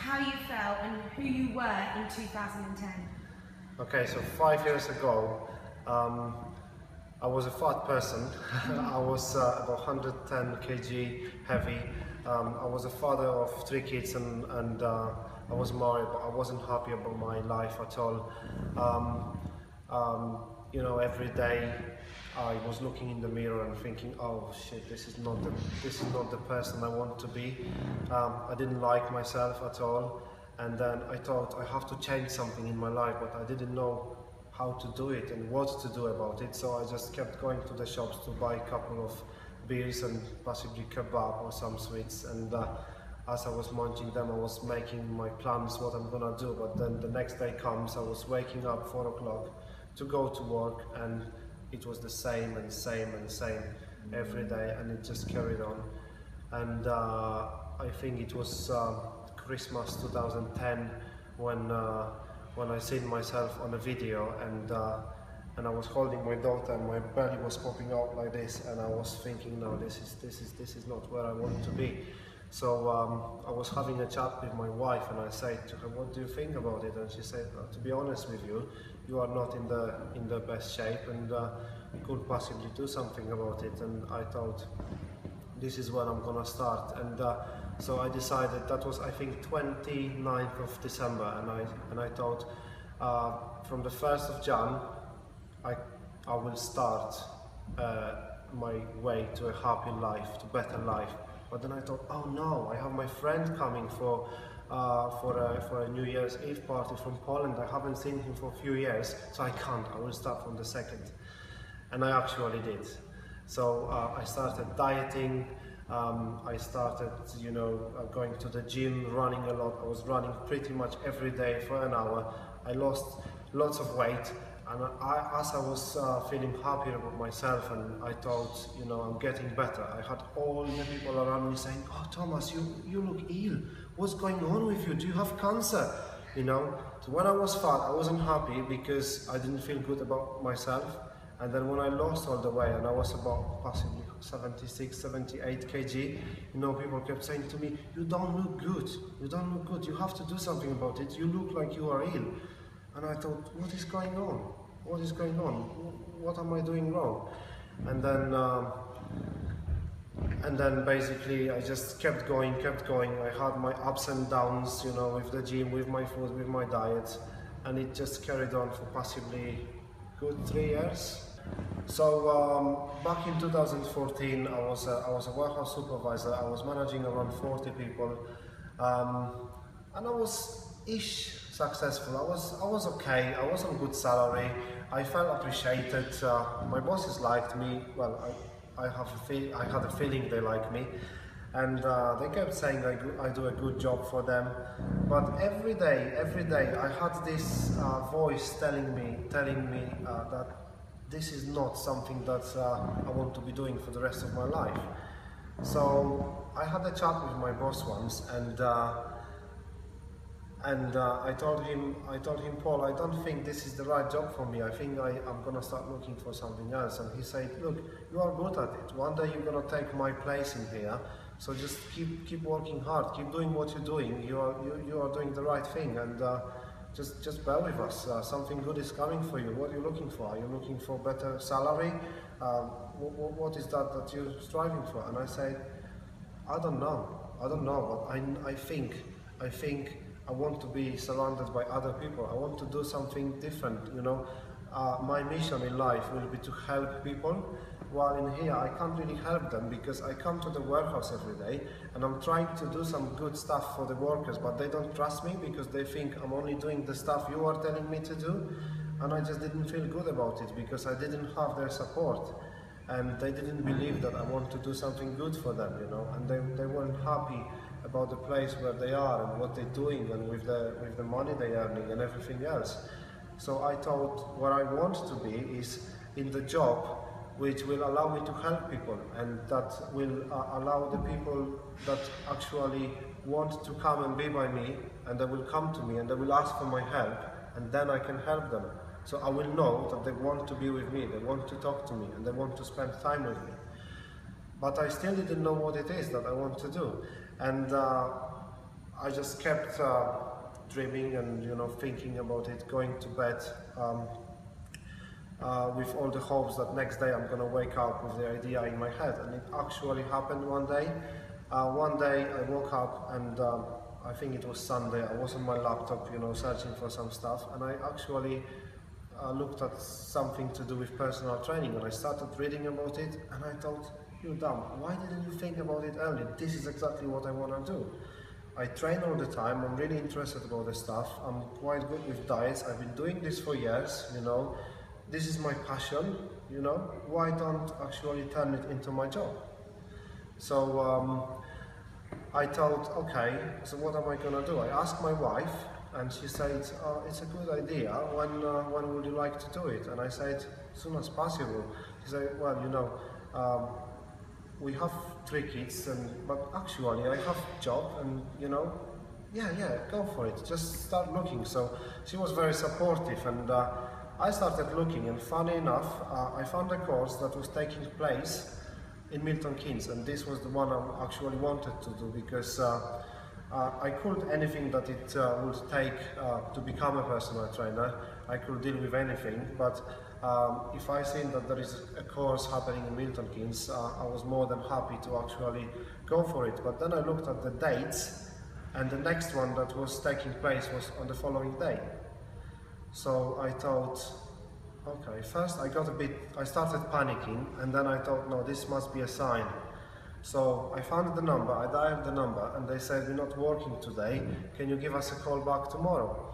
how you felt and who you were in 2010. Okay, so 5 years ago, I was a fat person. I was about 110 kg heavy. I was a father of 3 kids and I was married, but I wasn't happy about my life at all. You know, every day I was looking in the mirror and thinking, oh shit, this is not the person I want to be. I didn't like myself at all, and then I thought I have to change something in my life, but I didn't know how to do it and what to do about it. So I just kept going to the shops to buy a couple of beers and possibly kebab or some sweets, and as I was munching them, I was making my plans what I'm gonna do. But then the next day comes, I was waking up 4 o'clock to go to work, and it was the same and same and same every day, and it just carried on. And I think it was Christmas 2010 when I seen myself on a video, and I was holding my daughter, and my belly was popping out like this, and I was thinking, no, this is not where I want to be. So I was having a chat with my wife, and I said to her, what do you think about it? And she said, to be honest with you, you are not in the best shape, and you could possibly do something about it. And I thought, this is where I'm gonna start. And so I decided, that was I think 29th of December, and I thought from the 1st of Jan I will start my way to a happy life, to better life. But then I thought, oh no, I have my friend coming for a New Year's Eve party from Poland. I haven't seen him for a few years, so I can't. I will start from the 2nd. And I actually did. So I started dieting. I started, you know, going to the gym, running a lot. I was running pretty much every day for an hour. I lost lots of weight, and as I was feeling happier about myself, and I thought, you know, I'm getting better. I had all the people around me saying, oh Thomas, you look ill. What's going on with you? Do you have cancer? You know, so when I was fat, I wasn't happy because I didn't feel good about myself. And then when I lost all the weight, and I was about possibly 76, 78 kg, you know, people kept saying to me, you don't look good, you don't look good, you have to do something about it, you look like you are ill. And I thought, what is going on? What is going on? What am I doing wrong? And then basically I just kept going. I had my ups and downs, you know, with the gym, with my food, with my diet, and it just carried on for possibly good 3 years. So back in 2014, I was a warehouse supervisor. I was managing around 40 people, and I was successful. I was okay. I was on good salary. I felt appreciated. My bosses liked me. Well, I had a feeling they like me, and they kept saying I do a good job for them. But every day, I had this voice telling me that this is not something that I want to be doing for the rest of my life. So I had a chat with my boss once, and I told him, Paul, I don't think this is the right job for me. I think I'm gonna start looking for something else. And he said, look, you are good at it. One day you're gonna take my place in here. So just keep working hard, keep doing what you're doing. You are doing the right thing, and just bear with us. Something good is coming for you. What are you looking for? Are you looking for better salary? What is that you're striving for? And I said, I don't know, but I think I want to be surrounded by other people. I want to do something different, you know. My mission in life will be to help people, while in here I can't really help them because I come to the warehouse every day and I'm trying to do some good stuff for the workers, but they don't trust me because they think I'm only doing the stuff you are telling me to do, and I just didn't feel good about it because I didn't have their support, and they didn't believe that I want to do something good for them, you know, and they weren't happy about the place where they are and what they're doing and with the money they're earning and everything else. So I thought what I want to be is in the job which will allow me to help people, and that will allow the people that actually want to come and be by me, and they will come to me and they will ask for my help, and then I can help them. So I will know that they want to be with me, they want to talk to me, and they want to spend time with me. But I still didn't know what it is that I want to do. And I just kept dreaming and, you know, thinking about it, going to bed with all the hopes that next day I'm gonna wake up with the idea in my head. And it actually happened one day. One day I woke up and I think it was Sunday. I was on my laptop, you know, searching for some stuff, and I actually looked at something to do with personal training, and I started reading about it, and I thought, you dumb, why didn't you think about it earlier? This is exactly what I want to do. I train all the time, I'm really interested about this stuff, I'm quite good with diets, I've been doing this for years, you know, this is my passion, you know, why don't actually turn it into my job? So I thought, okay, so what am I gonna do? I asked my wife, and she said, it's a good idea, when would you like to do it? And I said, as soon as possible. She said, well, you know, we have 3 kids, but actually I have a job, and you know, yeah, go for it, just start looking. So she was very supportive, and I started looking, and funny enough, I found a course that was taking place in Milton Keynes, and this was the one I actually wanted to do, because I could anything that it would take to become a personal trainer. I could deal with anything, but if I seen that there is a course happening in Milton Keynes, I was more than happy to actually go for it. But then I looked at the dates, and the next one that was taking place was on the following day. So I thought, okay, first I started panicking, and then I thought, no, this must be a sign. So I found the number, I dialed the number, and they said, we're not working today, can you give us a call back tomorrow?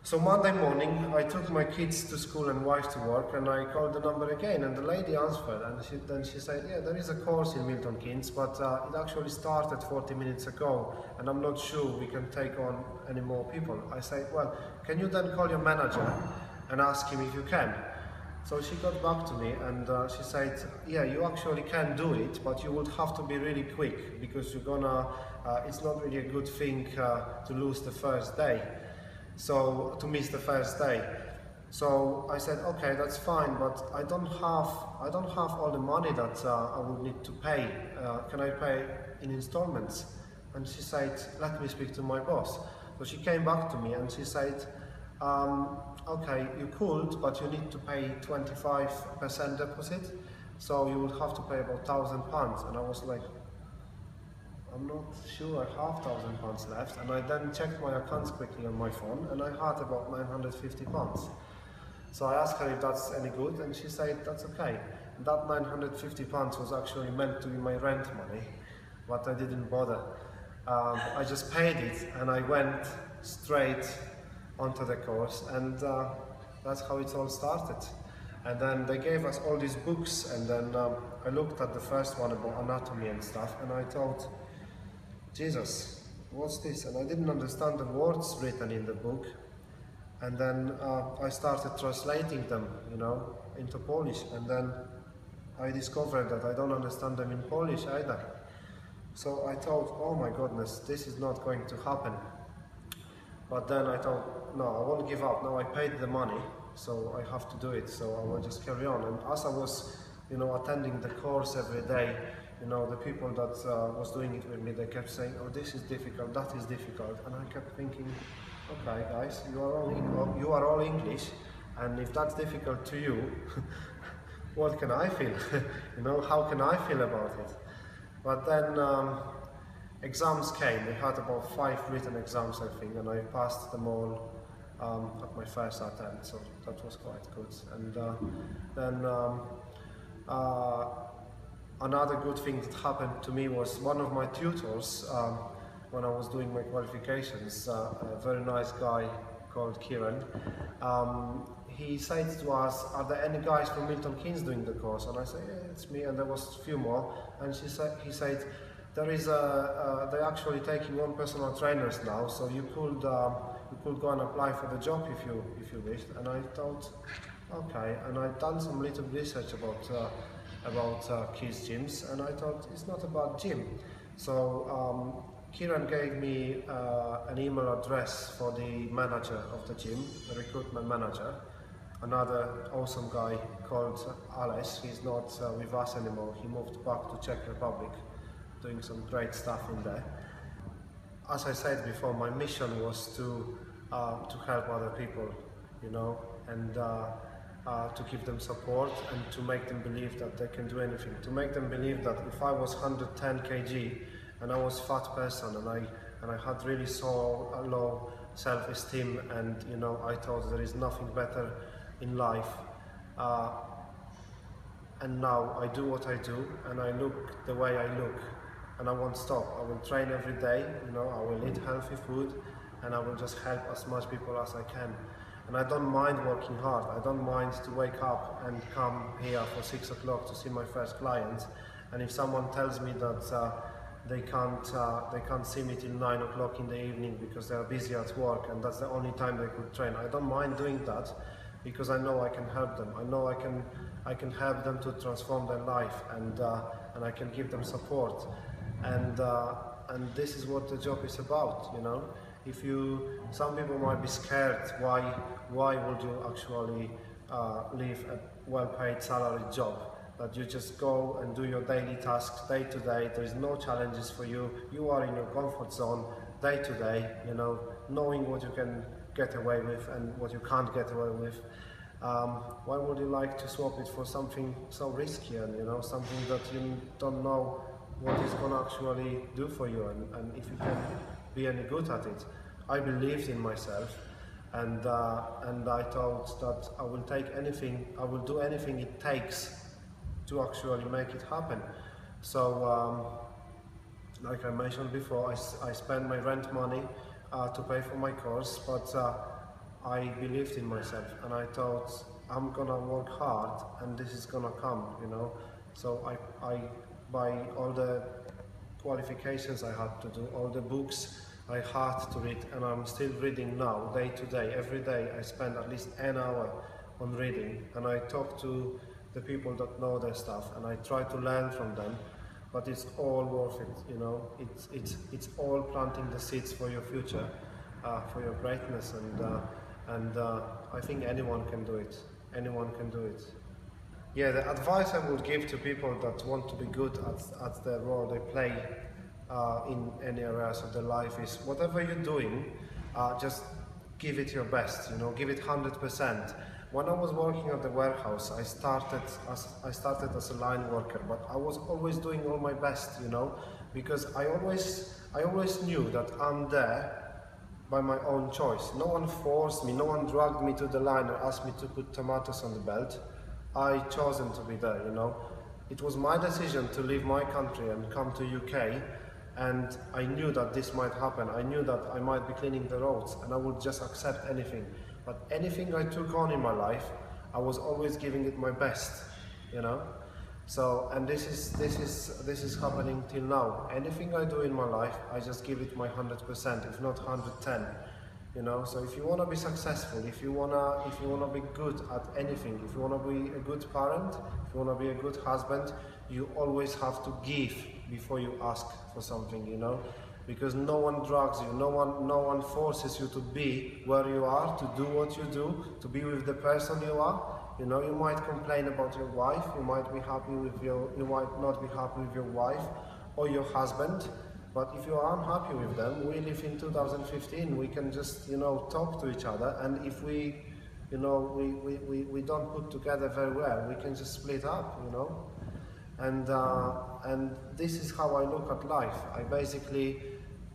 So Monday morning, I took my kids to school and wife to work, and I called the number again, and the lady answered, and then she said, yeah, there is a course in Milton Keynes, but it actually started 40 minutes ago, and I'm not sure we can take on any more people. I said, well, can you then call your manager and ask him if you can? So she got back to me, and she said, yeah, you actually can do it, but you would have to be really quick, because you're gonna, it's not really a good thing to lose the first day. So, to miss the first day. So I said, okay, that's fine, but I don't have all the money that I would need to pay. Can I pay in installments? And she said, let me speak to my boss. So she came back to me and she said, okay, you could, but you need to pay 25% deposit, so you would have to pay about £1,000. And I was like, I'm not sure I have £1,000 left. And I then checked my accounts quickly on my phone, and I had about £950. So I asked her if that's any good, and she said that's okay. That £950 was actually meant to be my rent money, but I didn't bother. I just paid it, and I went straight onto the course, and that's how it all started. And then they gave us all these books, and then I looked at the first one about anatomy and stuff, and I thought, Jesus, what's this? And I didn't understand the words written in the book. And then I started translating them, you know, into Polish, and then I discovered that I don't understand them in Polish either. So I thought, oh my goodness, this is not going to happen. But then I thought, no, I won't give up. Now I paid the money, so I have to do it, so I will just carry on. And as I was, you know, attending the course every day, you know, the people that was doing it with me, they kept saying, oh, this is difficult, that is difficult. And I kept thinking, okay, guys, you are all English, and if that's difficult to you, what can I feel? You know, how can I feel about it? But then exams came. We had about 5 written exams, I think, and I passed them all at my first attempt, so that was quite good. And then another good thing that happened to me was one of my tutors, when I was doing my qualifications, a very nice guy called Kieran, he said to us, are there any guys from Milton Keynes doing the course? And I said, yeah, it's me, and there was a few more. And he said, they're actually taking on personal trainers now, so you could go and apply for the job if you wished. And I thought, okay, and I'd done some little research about kids gyms, and I thought it's not about gym. So Kieran gave me an email address for the manager of the gym, the recruitment manager, another awesome guy called Alex. He's not with us anymore. He moved back to Czech Republic, doing some great stuff in there. as I said before, my mission was to help other people, you know, and to give them support and to make them believe that they can do anything. To make them believe that if I was 110 kg and I was a fat person and I had really so low self-esteem, and you know, I thought there is nothing better in life, and now I do what I do and I look the way I look, and I won't stop. I will train every day, you know, I will eat healthy food, and I will just help as much people as I can. And I don't mind working hard. I don't mind to wake up and come here for 6 o'clock to see my first client. And if someone tells me that they can't see me till 9 o'clock in the evening because they are busy at work and that's the only time they could train, I don't mind doing that, because I know I can help them. I know I can help them to transform their life, and I can give them support. And this is what the job is about, you know. Some people might be scared, why would you actually leave a well-paid salaried job? That you just go and do your daily tasks day to day, there is no challenges for you, you are in your comfort zone day to day, you know, knowing what you can get away with and what you can't get away with. Why would you like to swap it for something so risky, and you know, something that you don't know what it's going to actually do for you, and if you can be any good at it. I believed in myself, and I thought that I will take anything, I will do anything it takes to actually make it happen. So, like I mentioned before, I spent my rent money to pay for my course, but I believed in myself, and I thought I'm gonna work hard, and this is gonna come, you know. So I by all the qualifications I had to do, all the books I had to read, and I'm still reading now, day to day. Every day I spend at least an hour on reading, and I talk to the people that know their stuff, and I try to learn from them. But it's all worth it, you know. It's all planting the seeds for your future, for your greatness, and I think anyone can do it. Anyone can do it. Yeah, the advice I would give to people that want to be good at the role they play in any areas of their life is, whatever you're doing, just give it your best, you know, give it 100%. When I was working at the warehouse, I started as a line worker, but I was always doing all my best, you know, because I always knew that I'm there by my own choice. No one forced me, no one dragged me to the line or asked me to put tomatoes on the belt. I chosen to be there, you know. It was my decision to leave my country and come to UK, and I knew that this might happen. I knew that I might be cleaning the roads, and I would just accept anything. But anything I took on in my life, I was always giving it my best, you know. So, and this is happening till now. Anything I do in my life, I just give it my 100%, if not 110. You know, so if you want to be successful, if you wanna be good at anything, if you want to be a good parent, if you want to be a good husband, you always have to give before you ask for something, you know, because no one drags you, no one forces you to be where you are, to do what you do, to be with the person you are. You know, you might complain about your wife, you might not be happy with your wife or your husband. But if you are unhappy with them, we live in 2015, we can just, you know, talk to each other, and if we don't put together very well, we can just split up, you know. And this is how I look at life. I basically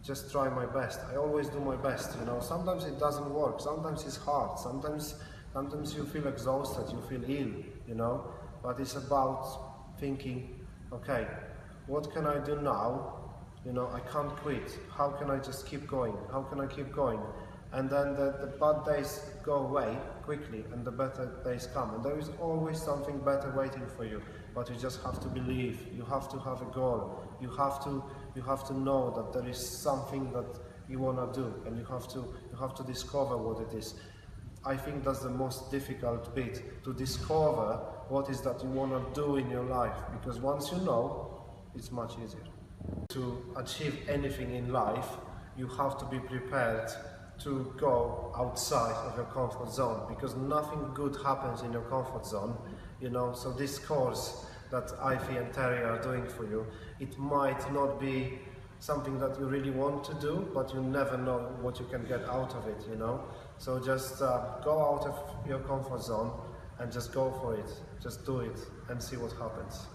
just try my best. I always do my best, you know. Sometimes it doesn't work, sometimes it's hard, sometimes you feel exhausted, you feel ill, you know. But it's about thinking, okay, what can I do now? You know, I can't quit. How can I just keep going? How can I keep going? And then the bad days go away quickly and the better days come. And there is always something better waiting for you. But you just have to believe. You have to have a goal. You have to know that there is something that you want to do, and you have to discover what it is. I think that's the most difficult bit, to discover what is that you want to do in your life, because once you know, it's much easier. To achieve anything in life, you have to be prepared to go outside of your comfort zone, because nothing good happens in your comfort zone, you know. So this course that Ivy and Terry are doing for you, it might not be something that you really want to do, but you never know what you can get out of it, you know. So just go out of your comfort zone and just go for it. Just do it and see what happens.